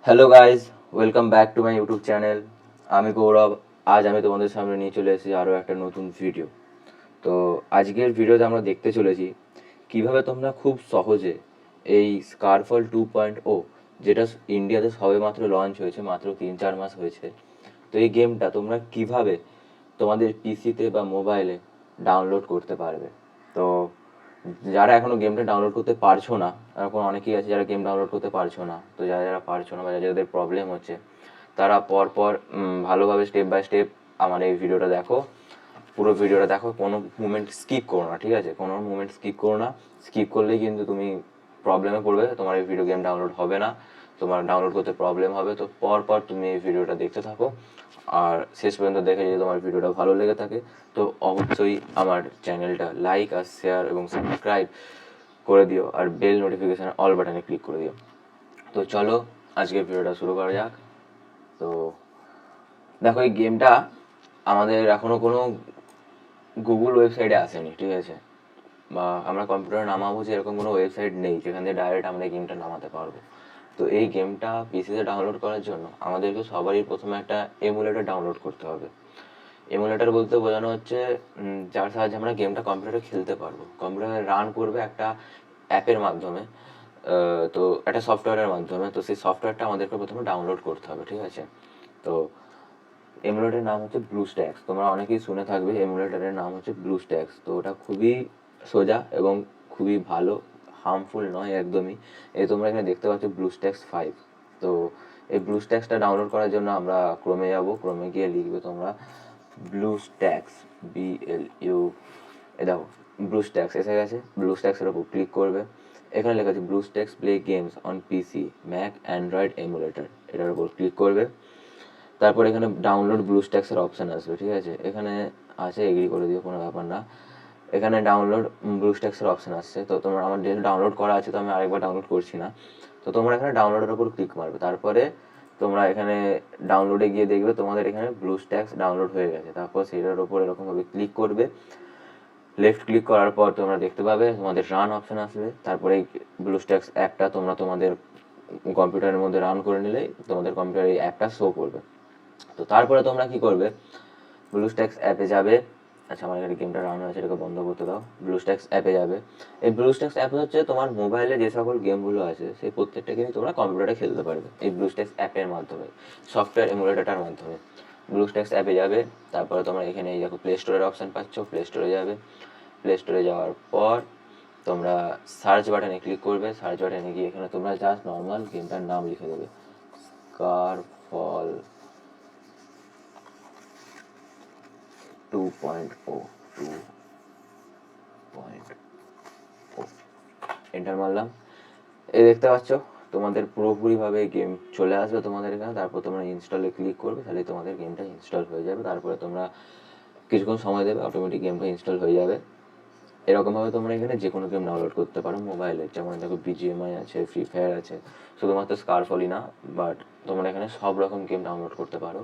Hello guys, welcome back to my YouTube channel. আমি গৌরব। আজ আমি তোমাদের সামনে নিয়ে চলে এসেছি আরও একটা নতুন ভিডিও। তো আজকের ভিডিওতে আমরা দেখতে চলেছি কিভাবে তোমরা খুব সহজে এই স্কারফল 2.0, যেটা ইন্ডিয়াতে সবে মাত্র লঞ্চ হয়েছে, মাত্র 3-4 মাস হয়েছে। তো এই গেমটা তোমরা কিভাবে তোমাদের পিসিতে বা মোবাইলে ডাউনলোড করতে পারবে। তো যারা এখনো গেমটা ডাউনলোড করতে পারছো না, এখন অনেকেই আছে যারা গেম ডাউনলোড করতে পারছো না, তো যারা যারা পারছো না বা যাদের প্রবলেম হচ্ছে, তারা পরপর ভালোভাবে স্টেপ বাই স্টেপ আমার এই ভিডিওটা দেখো। পুরো ভিডিওটা দেখো, কোনো মুমেন্ট স্কিপ করো না, ঠিক আছে? কোনো মুমেন্ট স্কিপ করো না। স্কিপ করলেই কিন্তু তুমি প্রবলেমে পড়বে, তোমার এই ভিডিও গেম ডাউনলোড হবে না, তোমার ডাউনলোড করতে প্রবলেম হবে। তো পরপর তুমি এই ভিডিওটা দেখতে থাকো, আর শেষ পর্যন্ত দেখে যদি তোমার ভিডিওটা ভালো লেগে থাকে তো অবশ্যই আমার চ্যানেলটা লাইক আর শেয়ার এবং সাবস্ক্রাইব করে দিও, আর বেল নোটিফিকেশান অল বাটনে ক্লিক করে দিও। তো চলো আজকের ভিডিওটা শুরু করা যাক। তো দেখো, এই গেমটা আমাদের এখনো কোনো গুগল ওয়েবসাইটে আসেনি, ঠিক আছে? বা আমরা কম্পিউটারে নামাবো যে এরকম কোনো ওয়েবসাইট নেই যেখান থেকে ডাইরেক্ট আমরা এই গেমটা নামাতে পারবো। তো এই গেমটা পিসিতে ডাউনলোড করার জন্য আমাদেরকে সবারই প্রথমে একটা এমুলেটর ডাউনলোড করতে হবে। এমুলেটর বলতে বোঝানো হচ্ছে যার সাহায্যে আমরা গেমটা কম্পিউটারে খেলতে পারবো, কম্পিউটারে রান করবে একটা অ্যাপের মাধ্যমে। তো একটা সফটওয়্যারের মাধ্যমে। তো সেই সফটওয়্যারটা আমাদেরকে প্রথমে ডাউনলোড করতে হবে, ঠিক আছে? তো এমুলেটরের নাম হচ্ছে ব্লুস্ট্যাক্স। তোমরা অনেকেই শুনে থাকবে, এমুলেটরের নাম হচ্ছে ব্লুস্ট্যাক্স। তো ওটা খুবই সোজা এবং খুবই ভালো, হার্মফুল নয় একদমই। এই তোমরা এখানে দেখতে পাচ্ছ ব্লুস্ট্যাক্স 5। তো এই ব্লুস্ট্যাক্সটা ডাউনলোড করার জন্য আমরা ক্রোমে যাব। ক্রোমে গিয়ে লিখবে তোমরা ব্লুস্ট্যাক্স, BLU। এ দেখো, ব্লুস্ট্যাক্স এসে গেছে। ব্লুস্ট্যাক্সের উপর ক্লিক করবে। এখানে লেখা আছে BlueStacks play games on PC, Mac, Android emulator. এটার উপর ক্লিক করবে। তারপর এখানে ডাউনলোড ব্লুস্ট্যাক্সের অপশান আসবে, ঠিক আছে? এখানে আছে, এগ্রি করে দিও, কোনো ব্যাপার না। এখানে ডাউনলোড ব্লুস্ট্যাক্সের অপশান আসছে। তো তোমার, আমার যেহেতু ডাউনলোড করা আছে তো আমি আরেকবার ডাউনলোড করছি না। তো তোমরা এখানে ডাউনলোডের উপর ক্লিক মারবে। তারপরে তোমরা এখানে ডাউনলোডে গিয়ে দেখবে তোমাদের এখানে ব্লুস্ট্যাক্স ডাউনলোড হয়ে গেছে। তারপর সেটার উপর এরকমভাবে ক্লিক করবে। লেফট ক্লিক করার পর তোমরা দেখতে পাবে তোমাদের রান অপশান আসবে। তারপরে এই ব্লুস্ট্যাক্স অ্যাপটা তোমরা তোমাদের কম্পিউটারের মধ্যে রান করে নিলেই তোমাদের কম্পিউটারে এই অ্যাপটা শো করবে। তো তারপরে তোমরা কি করবে, ব্লুস্ট্যাক্স অ্যাপে যাবে। আচ্ছা, আমার এখানে গেমটা রান হয়েছে, এটাকে বন্ধ করতে দাও। ব্লুস্ট্যাক্স অ্যাপে যাবে। এই ব্লুস্ট্যাক্স অ্যাপ হচ্ছে তোমার মোবাইলে যে সকল গেমগুলো আছে সেই প্রত্যেকটা গেমই তোমরা কম্পিউটারে খেলতে পারবে এই ব্লুস্ট্যাক্স অ্যাপের মাধ্যমে, সফটওয়্যার এমুলেটরটার মাধ্যমে। ব্লুস্ট্যাক্স অ্যাপে যাবে। তারপরে তোমরা এখানে এই দেখো প্লে স্টোরের অপশান পাচ্ছ, প্লে স্টোরে যাবে। প্লে স্টোরে যাওয়ার পর তোমরা সার্চ বাটনে ক্লিক করবে। সার্চ বাটনে গিয়ে এখানে তোমরা জাস্ট নর্মাল গেমটার নাম লিখে দেবে, স্কারফল 2.0, 2.0, এন্টার মারলাম। এই দেখতে পাচ্ছ তোমাদের পুরোপুরিভাবে গেম চলে আসবে তোমাদের এখানে। তারপর তোমরা ইনস্টলে ক্লিক করবে, তাহলে তোমাদের গেমটা ইনস্টল হয়ে যাবে। তারপরে তোমরা কিছুক্ষণ সময় দেবে, অটোমেটিক গেমটা ইনস্টল হয়ে যাবে। এরকমভাবে তোমরা এখানে যে কোনো গেম ডাউনলোড করতে পারো মোবাইলে। যেমন দেখো, BGMI আছে, ফ্রি ফায়ার আছে, শুধুমাত্র স্কারফলই না, বাট তোমরা এখানে সব রকম গেম ডাউনলোড করতে পারো।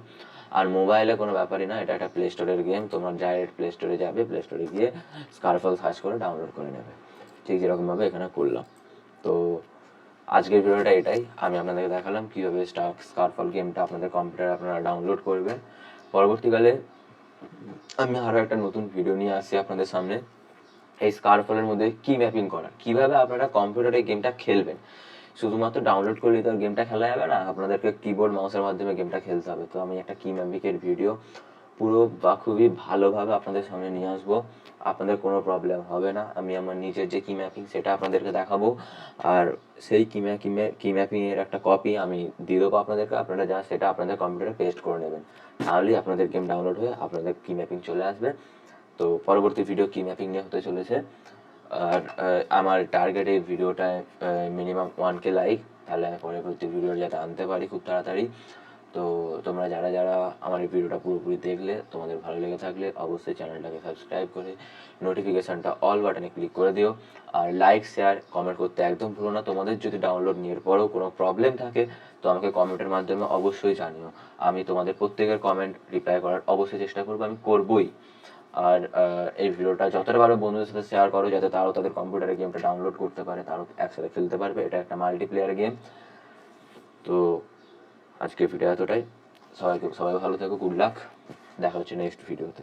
আর মোবাইলে কোনো ব্যাপারই না, এটা একটা প্লে স্টোরের গেম। তোমরা ডাইরেক্ট প্লে স্টোরে যাবে, প্লে স্টোরে গিয়ে স্কারফল সার্চ করে ডাউনলোড করে নেবে, ঠিক যেরকমভাবে এখানে করলাম। তো আজকের ভিডিওটা এটাই, আমি আপনাদেরকে দেখালাম কীভাবে স্কারফল গেমটা আপনাদের কম্পিউটারে আপনারা ডাউনলোড করবেন। পরবর্তীকালে আমি আরও একটা নতুন ভিডিও নিয়ে আসছি আপনাদের সামনে, এই স্কারফলের মধ্যে কি ম্যাপিং করা, কিভাবে আপনারা কম্পিউটারে গেমটা খেলবেন। শুধুমাত্র ডাউনলোড করলেই তো আর গেমটা খেলা যাবে না, আপনাদেরকে কিবোর্ড মাউসের মাধ্যমে গেমটা খেলতে হবে। তো আমি একটা কি ম্যাপিংয়ের ভিডিও পুরো বা খুবই ভালোভাবে আপনাদের সামনে নিয়ে আসবো। আপনাদের কোনো প্রবলেম হবে না। আমি আমার নিজের যে কি ম্যাপিং সেটা আপনাদেরকে দেখাবো, আর সেই কি ম্যাপিংয়ের একটা কপি আমি দিয়ে দেবো আপনাদেরকে। আপনারা যা সেটা আপনাদের কম্পিউটারে পেস্ট করে নেবেন, তাহলেই আপনাদের গেম ডাউনলোড হয়ে আপনাদের কি ম্যাপিং চলে আসবে। তো পরবর্তী ভিডিও কি ম্যাপিং নিয়ে হতে চলেছে। আর আমার টার্গেট এই ভিডিওটায় মিনিমাম 1K লাইক, তাহলে আমি পরবর্তী ভিডিও যাতে আনতে পারি খুব তাড়াতাড়ি। তো তোমরা যারা যারা আমার এই ভিডিওটা পুরোপুরি দেখলে, তোমাদের ভালো লেগে থাকলে অবশ্যই চ্যানেলটাকে সাবস্ক্রাইব করে নোটিফিকেশানটা অল বাটনে ক্লিক করে দিও। আর লাইক, শেয়ার, কমেন্ট করতে একদম ভুলো না। তোমাদের যদি ডাউনলোড নেওয়ার পরেও কোনো প্রবলেম থাকে তো আমাকে কমেন্টের মাধ্যমে অবশ্যই জানিও। আমি তোমাদের প্রত্যেকের কমেন্ট রিপ্লাই করার অবশ্যই চেষ্টা করবো, আমি করবই। আর এই ভিডিওটা যতটা ভালো বন্ধুদের সাথে শেয়ার করো, যাতে তারাও তাদের কম্পিউটারে গেমটা ডাউনলোড করতে পারে, তারাও একসাথে খেলতে পারবে। এটা একটা মাল্টিপ্লেয়ার গেম। তো আজকের ভিডিও এতটাই। সবাই ভালো থেকো, গুড লাক, দেখা হচ্ছে নেক্সট ভিডিওতে।